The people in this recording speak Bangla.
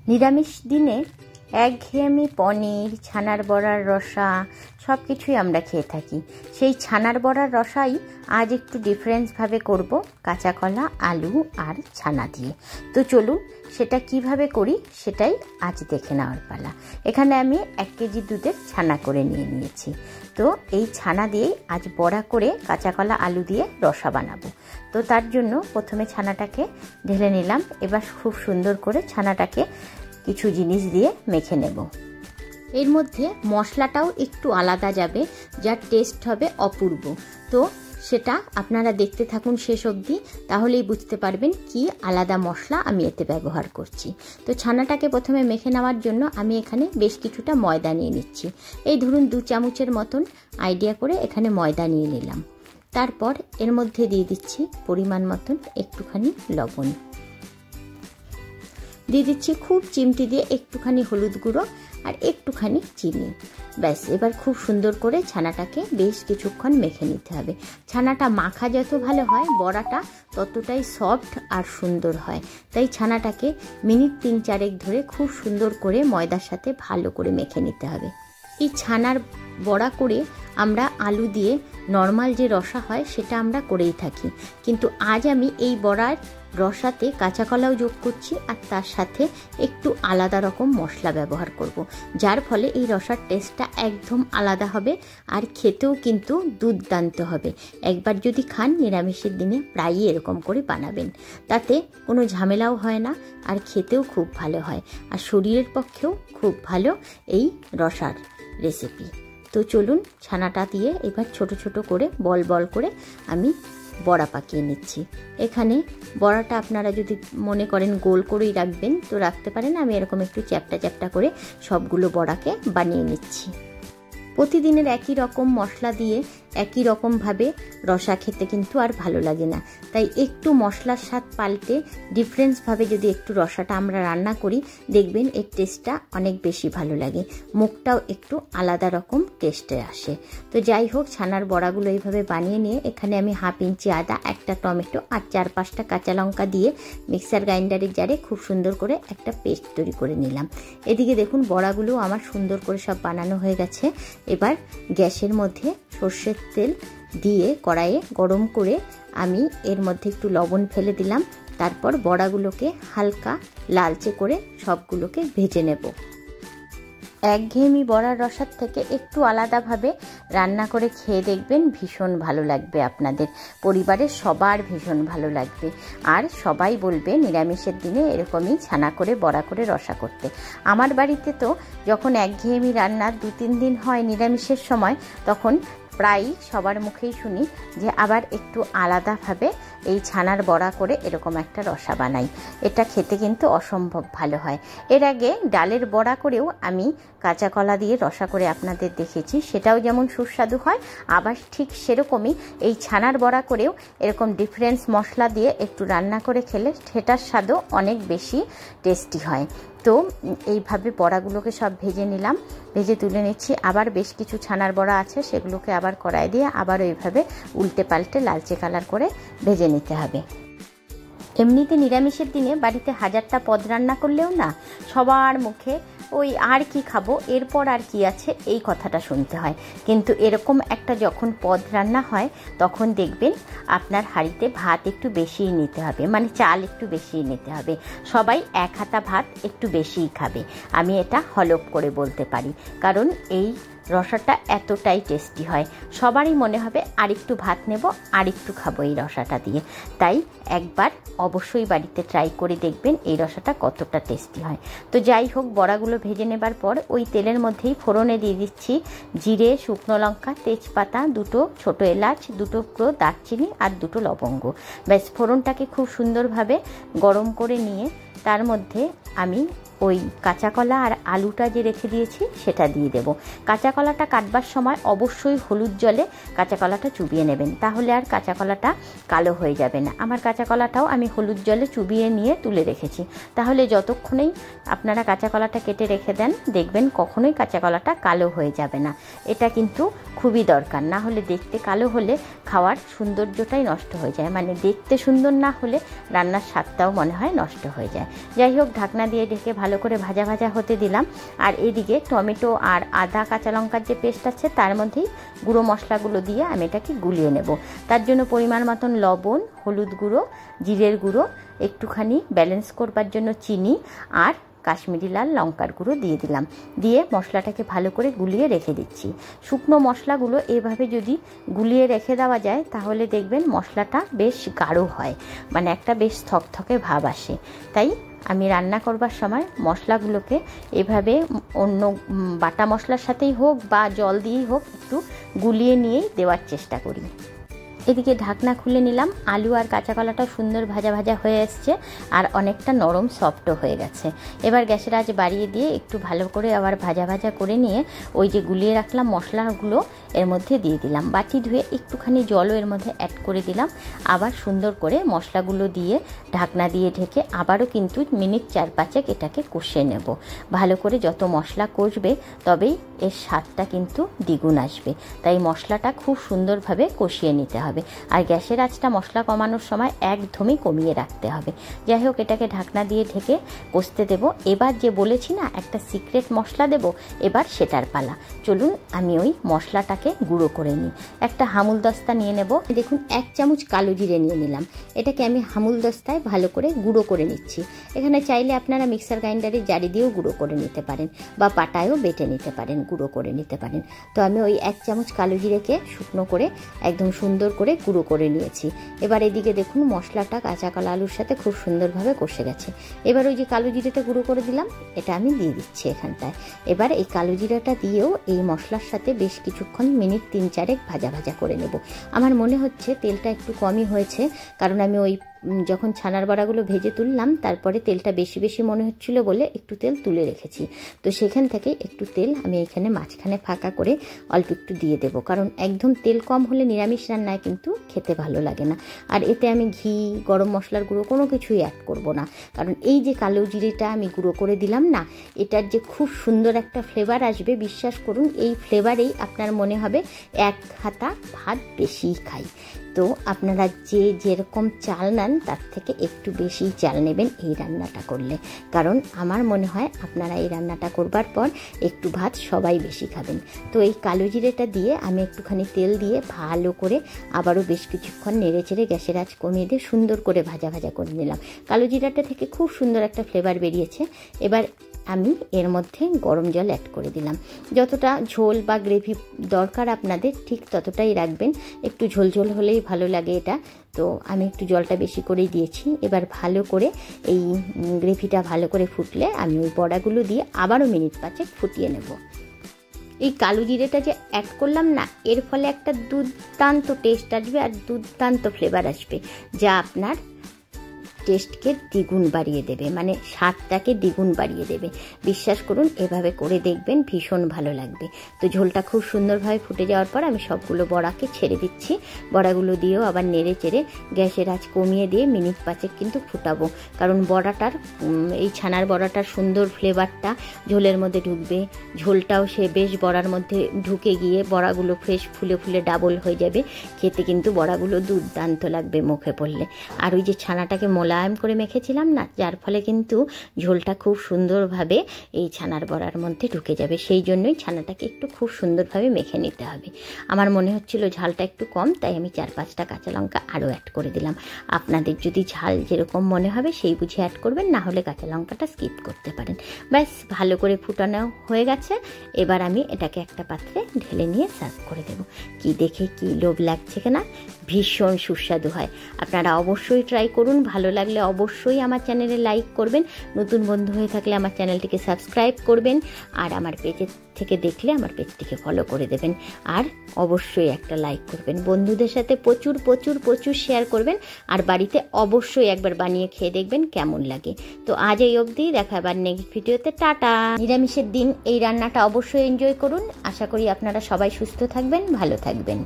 নিরামিষ দিনে একঘেয়েমি পনির, ছানার বড়ার রসা সব কিছুই আমরা খেয়ে থাকি। সেই ছানার বড়ার রসাই আজ একটু ডিফারেন্সভাবে করব, কাঁচা কলা, আলু আর ছানা দিয়ে। তো চলুন সেটা কিভাবে করি সেটাই আজ দেখে নেওয়ার পালা। এখানে আমি 1 কেজি দুধের ছানা করে নিয়েছি। তো এই ছানা দিয়েই আজ বড়া করে কাঁচা কলা আলু দিয়ে রসা বানাবো। তো তার জন্য প্রথমে ছানাটাকে ঢেলে নিলাম। এবার খুব সুন্দর করে ছানাটাকে কিছু জিনিস দিয়ে মেখে নেব। এর মধ্যে মশলাটাও একটু আলাদা যাবে, যার টেস্ট হবে অপূর্ব। তো সেটা আপনারা দেখতে থাকুন শেষ অবধি, তাহলেই বুঝতে পারবেন কি আলাদা মশলা আমি এতে ব্যবহার করছি। তো ছানাটাকে প্রথমে মেখে নেওয়ার জন্য আমি এখানে বেশ কিছুটা ময়দা নিয়ে নিচ্ছি। এই ধরুন 2 চামচের মতন আইডিয়া করে এখানে ময়দা নিয়ে নিলাম। তারপর এর মধ্যে দিয়ে দিচ্ছি পরিমাণ মতন একটুখানি লবণ, দিয়ে দিচ্ছি খুব চিমটি দিয়ে একটুখানি হলুদ গুঁড়ো আর একটুখানি চিনি। ব্যাস, এবার খুব সুন্দর করে ছানাটাকে বেশ কিছুক্ষণ মেখে নিতে হবে। ছানাটা মাখা যত ভালো হয় বড়াটা ততটাই সফট আর সুন্দর হয়। তাই ছানাটাকে মিনিট 3-4 ধরে খুব সুন্দর করে ময়দার সাথে ভালো করে মেখে নিতে হবে। এই ছানার বড়া করে আমরা আলু দিয়ে নর্মাল যে রসা হয় সেটা আমরা করেই থাকি, কিন্তু আজ আমি এই বড়ার রসাতে কাঁচা কলাও যোগ করছি আর তার সাথে একটু আলাদা রকম মশলা ব্যবহার করব, যার ফলে এই রসার টেস্টটা একদম আলাদা হবে আর খেতেও কিন্তু দুর্দান্ত হবে। একবার যদি খান নিরামিষের দিনে প্রায়ই এরকম করে বানাবেন, তাতে কোনো ঝামেলাও হয় না আর খেতেও খুব ভালো হয় আর শরীরের পক্ষেও খুব ভালো এই রসার রেসিপি। তো চলুন ছানাটা দিয়ে এবার ছোট ছোট করে বল বল করে আমি বড়া পাকিয়ে নিচ্ছি। এখানে বড়াটা আপনারা যদি মনে করেন গোল করেই রাখবেন তো রাখতে পারেন। আমি এরকম একটু চ্যাপ্টা চ্যাপ্টা করে সবগুলো বড়াকে বানিয়ে নিচ্ছি। প্রতিদিনের একই রকম মশলা দিয়ে একই রকমভাবে রসা খেতে কিন্তু আর ভালো লাগে না। তাই একটু মশলার স্বাদ পাল্টে ডিফারেন্সভাবে যদি একটু রসাটা আমরা রান্না করি, দেখবেন এর টেস্টটা অনেক বেশি ভালো লাগে, মুখটাও একটু আলাদা রকম টেস্টে আসে। তো যাই হোক, ছানার বড়াগুলো এইভাবে বানিয়ে নিয়ে এখানে আমি 1/2 ইঞ্চি আদা, 1টা টমেটো আর 4-5টা কাঁচা লঙ্কা দিয়ে মিক্সার গ্রাইন্ডারের জারে খুব সুন্দর করে একটা পেস্ট তৈরি করে নিলাম। এদিকে দেখুন বড়াগুলো আমার সুন্দর করে সব বানানো হয়ে গেছে। এবার গ্যাসের মধ্যে সর্ষের তেল দিয়ে কড়াইয়ে গরম করে আমি এর মধ্যে একটু লবণ ফেলে দিলাম। তারপর বড়াগুলোকে হালকা লালচে করে সবগুলোকে ভেজে নেব। একঘেয়েমি বড়ার রসার থেকে একটু আলাদাভাবে রান্না করে খেয়ে দেখবেন, ভীষণ ভালো লাগবে আপনাদের, পরিবারের সবার ভীষণ ভালো লাগবে। আর সবাই বলবে নিরামিষের দিনে এরকমই ছানা করে বড়া করে রসা করতে। আমার বাড়িতে তো যখন একঘেয়েমি রান্না 2-3 দিন হয় নিরামিষের সময়, তখন প্রায় সবার মুখেই শুনি যে আবার একটু আলাদাভাবে এই ছানার বড়া করে এরকম একটা রসা বানাই। এটা খেতে কিন্তু অসম্ভব ভালো হয়। এর আগে ডালের বড়া করেও আমি কাঁচা কলা দিয়ে রসা করে আপনাদের দেখেছি, সেটাও যেমন সুস্বাদু হয়, আবার ঠিক সেরকমই এই ছানার বড়া করেও এরকম ডিফারেন্স মশলা দিয়ে একটু রান্না করে খেলে সেটার স্বাদও অনেক বেশি টেস্টি হয়। তো এইভাবে বড়াগুলোকে সব ভেজে নিলাম, ভেজে তুলে নিচ্ছি। আবার বেশ কিছু ছানার বড়া আছে, সেগুলোকে আবার কড়াই দিয়ে আবার ওইভাবে উল্টে পাল্টে লালচে কালার করে ভেজে নিতে হবে। এমনিতে নিরামিষের দিনে বাড়িতে 1000টা পদ রান্না করলেও না সবার মুখে ওই আর কি খাবো, এরপর আর কি আছে, এই কথাটা শুনতে হয়। কিন্তু এরকম একটা যখন পদ রান্না হয় তখন দেখবেন আপনার হাঁড়িতে ভাত একটু বেশিই নিতে হবে, মানে চাল একটু বেশিই নিতে হবে। সবাই 1 হাতা ভাত একটু বেশিই খাবে, আমি এটা হলফ করে বলতে পারি, কারণ এই রসাটা এতটাই টেস্টি হয়। সবারই মনে হবে আরেকটু ভাত নেব, আরেকটু খাবো এই রসাটা দিয়ে। তাই একবার অবশ্যই বাড়িতে ট্রাই করে দেখবেন এই রসাটা কতটা টেস্টি হয়। তো যাই হোক, বড়াগুলো ভেজে নেবার পর ওই তেলের মধ্যেই ফোড়নে দিয়ে দিচ্ছি জিরে, শুকনো লঙ্কা, তেজপাতা, 2টো ছোটো এলাচ, 2 টুকরো দারচিনি আর 2টো লবঙ্গ। ব্যাস, ফোড়নটাকে খুব সুন্দরভাবে গরম করে নিয়ে তার মধ্যে আমি ওই কাঁচা কলা আর আলুটা যে রেখে দিয়েছি সেটা দিয়ে দেব। কাঁচা কলাটা কাটবার সময় অবশ্যই হলুদ জলে কাঁচা কলাটা চুবিয়ে নেবেন, তাহলে আর কাঁচা কলাটা কালো হয়ে যাবে না। আমার কাঁচা কলাটাও আমি হলুদ জলে চুবিয়ে নিয়ে তুলে রেখেছি, তাহলে যতক্ষণেই আপনারা কাঁচা কলাটা কেটে রেখে দেন দেখবেন কখনোই কাঁচা কলাটা কালো হয়ে যাবে না। এটা কিন্তু খুবই দরকার, না হলে দেখতে কালো হলে খাওয়ার সৌন্দর্যটাই নষ্ট হয়ে যায়, মানে দেখতে সুন্দর না হলে রান্নার স্বাদটাও মনে হয় নষ্ট হয়ে যায়। যাই হোক, ঢাকনা দিয়ে ঢেকে ভালো ভালো করে ভাজা ভাজা হতে দিলাম। আর এদিকে টমেটো আর আদা কাঁচা লঙ্কার যে পেস্ট আছে তার মধ্যেই গুঁড়ো মশলাগুলো দিয়ে আমি এটাকে গুলিয়ে নেব। তার জন্য পরিমাণ মতন লবণ, হলুদ গুঁড়ো, জিরের গুঁড়ো, একটুখানি ব্যালেন্স করবার জন্য চিনি আর কাশ্মীরি লাল লঙ্কার গুঁড়ো দিয়ে দিলাম। দিয়ে মশলাটাকে ভালো করে গুলিয়ে রেখে দিচ্ছি। শুকনো মশলাগুলো এভাবে যদি গুলিয়ে রেখে দেওয়া যায় তাহলে দেখবেন মশলাটা বেশ গাঢ় হয়, মানে একটা বেশ থকথকে ভাব আসে। তাই আমি রান্না করবার সময় মশলাগুলোকে এভাবে অন্য বাটা মশলার সাথেই হোক বা জল দিয়েই হোক একটু গুলিয়ে নিয়েই দেওয়ার চেষ্টা করি। এদিকে ঢাকনা খুলে নিলাম। আলু আর কাঁচা কলাটা সুন্দর ভাজা ভাজা হয়ে এসছে আর অনেকটা নরম সফটও হয়ে গেছে। এবার গ্যাসের আঁচ বাড়িয়ে দিয়ে একটু ভালো করে আবার ভাজা ভাজা করে নিয়ে ওই যে গুলিয়ে রাখলাম মশলাগুলো এর মধ্যে দিয়ে দিলাম। বাটি ধুয়ে একটুখানি জলও এর মধ্যে অ্যাড করে দিলাম। আবার সুন্দর করে মশলাগুলো দিয়ে ঢাকনা দিয়ে ঢেকে আবারও কিন্তু মিনিট 4-5 এটাকে কষিয়ে নেব। ভালো করে যত মশলা কষবে তবেই এর স্বাদটা কিন্তু দ্বিগুণ আসবে। তাই মশলাটা খুব সুন্দরভাবে কষিয়ে নিতে হবে। আর গ্যাসের আঁচটা মশলা কমানোর সময় একদমই কমিয়ে রাখতে হবে। যাই হোক, এটাকে ঢাকনা দিয়ে ঢেকে কষতে দেব। এবার যে বলেছি না একটা সিক্রেট মশলা দেব, এবার সেটার পালা। চলুন আমি ওই মশলাটাকে গুঁড়ো করে নিই। একটা হামুল দস্তা নিয়ে নেব। দেখুন 1 চামচ কালো জিরে নিয়ে নিলাম। এটাকে আমি হামুল দস্তায় ভালো করে গুঁড়ো করে নিচ্ছি। এখানে চাইলে আপনারা মিক্সার গ্রাইন্ডারে জারি দিয়েও গুঁড়ো করে নিতে পারেন বা পাটায়ও বেটে নিতে পারেন, গুঁড়ো করে নিতে পারেন। তো আমি ওই 1 চামচ কালো জিরেকে শুকনো করে একদম সুন্দর করে গুঁড়ো করে নিয়েছি। এবার এদিকে দেখুন মশলাটা কাঁচা কলা আলুর সাথে খুব সুন্দরভাবে কষে গেছে। এবার ওই যে কালো জিরেটা গুঁড়ো করে দিলাম এটা আমি দিয়ে দিচ্ছি এখানটায়। এবার এই কালো জিরাটা দিয়েও এই মশলার সাথে বেশ কিছুক্ষণ মিনিট 3-4 ভাজা ভাজা করে নেব। আমার মনে হচ্ছে তেলটা একটু কমই হয়েছে, কারণ আমি ওই যখন ছানার বড়াগুলো ভেজে তুললাম তারপরে তেলটা বেশি বেশি মনে হচ্ছিল বলে একটু তেল তুলে রেখেছি। তো সেখান থেকে একটু তেল আমি এখানে মাঝখানে ফাঁকা করে অল্প একটু দিয়ে দেব, কারণ একদম তেল কম হলে নিরামিষ রান্নায় কিন্তু খেতে ভালো লাগে না। আর এতে আমি ঘি, গরম মশলার গুঁড়ো কোনো কিছুই অ্যাড করব না, কারণ এই যে কালো জিরেটা আমি গুঁড়ো করে দিলাম না, এটার যে খুব সুন্দর একটা ফ্লেভার আসবে, বিশ্বাস করুন এই ফ্লেভারেই আপনার মনে হবে 1 হাতা ভাত বেশিই খাই। তো আপনারা যে যেরকম চাল নেন তার থেকে একটু বেশি চাল নেবেন এই রান্নাটা করলে, কারণ আমার মনে হয় আপনারা এই রান্নাটা করবার পর একটু ভাত সবাই বেশি খাবেন। তো এই কালো জিরেটা দিয়ে আমি একটুখানি তেল দিয়ে ভালো করে আবারও বেশ কিছুক্ষণ নেড়ে চেড়ে গ্যাসের আঁচ কমিয়ে দিয়ে সুন্দর করে ভাজা ভাজা করে নিলাম। কালো জিরাটা থেকে খুব সুন্দর একটা ফ্লেভার বেরিয়েছে। এবার আমি এর মধ্যে গরম জল অ্যাড করে দিলাম। যতটা ঝোল বা গ্রেভি দরকার আপনাদের ঠিক ততটাই রাখবেন, একটু ঝোলঝোল হলেই ভালো লাগে এটা। তো আমি একটু জলটা বেশি করেই দিয়েছি। এবার ভালো করে এই গ্রেভিটা ভালো করে ফুটলে আমি ওই বড়াগুলো দিয়ে আবারও মিনিট 5 ফুটিয়ে নেব। এই কালো জিরেটা যে অ্যাড করলাম না, এর ফলে একটা দুর্দান্ত টেস্ট আসবে আর দুর্দান্ত ফ্লেভার আসবে, যা আপনার টেস্টকে দ্বিগুণ বাড়িয়ে দেবে, মানে স্বাদটাকে দ্বিগুণ বাড়িয়ে দেবে। বিশ্বাস করুন এভাবে করে দেখবেন, ভীষণ ভালো লাগবে। তো ঝোলটা খুব সুন্দরভাবে ফুটে যাওয়ার পর আমি সবগুলো বড়াকে ছেড়ে দিচ্ছি। বড়াগুলো দিয়েও আবার নেড়ে চেড়ে গ্যাসের আঁচ কমিয়ে দিয়ে মিনিট 5 কিন্তু ফুটাবো, কারণ বড়াটার এই ছানার বড়াটার সুন্দর ফ্লেভারটা ঝোলের মধ্যে ঢুকবে, ঝোলটাও সে বেশ বড়ার মধ্যে ঢুকে গিয়ে বড়াগুলো ফ্রেশ ফুলে ফুলে ডাবল হয়ে যাবে। খেতে কিন্তু বড়াগুলো দুর্দান্ত লাগবে মুখে পড়লে। আর ওই যে ছানাটাকে মোলায়েম করে মেখেছিলাম না, যার ফলে কিন্তু ঝোলটা খুব সুন্দরভাবে এই ছানার বড়ার মধ্যে ঢুকে যাবে। সেই জন্যই ছানাটাকে একটু খুব সুন্দরভাবে মেখে নিতে হবে। আমার মনে হচ্ছিল ঝালটা একটু কম, তাই আমি 4-5টা কাঁচা লঙ্কা আরও অ্যাড করে দিলাম। আপনাদের যদি ঝাল যেরকম মনে হবে সেই বুঝে অ্যাড করবেন, না হলে কাঁচা লঙ্কাটা স্কিপ করতে পারেন। ব্যাস ভালো করে ফুটানো হয়ে গেছে। এবার আমি এটাকে একটা পাত্রে ঢেলে নিয়ে সার্ভ করে দেব। কি দেখে কি লোভ লাগছে কিনা, ভীষণ সুস্বাদু হয়। আপনারা অবশ্যই ট্রাই করুন। ভালো লাগলে অবশ্যই আমার চ্যানেলে লাইক করবেন, নতুন বন্ধু হয়ে থাকলে আমার চ্যানেলটিকে সাবস্ক্রাইব করবেন, আর আমার পেজের থেকে দেখলে আমার পেজটিকে ফলো করে দেবেন, আর অবশ্যই একটা লাইক করবেন। বন্ধুদের সাথে প্রচুর প্রচুর প্রচুর শেয়ার করবেন, আর বাড়িতে অবশ্যই একবার বানিয়ে খেয়ে দেখবেন কেমন লাগে। তো আজ এই অবধি, দেখা আবার নেক্সট ভিডিওতে। টাটা। নিরামিষের দিন এই রান্নাটা অবশ্যই এনজয় করুন। আশা করি আপনারা সবাই সুস্থ থাকবেন, ভালো থাকবেন।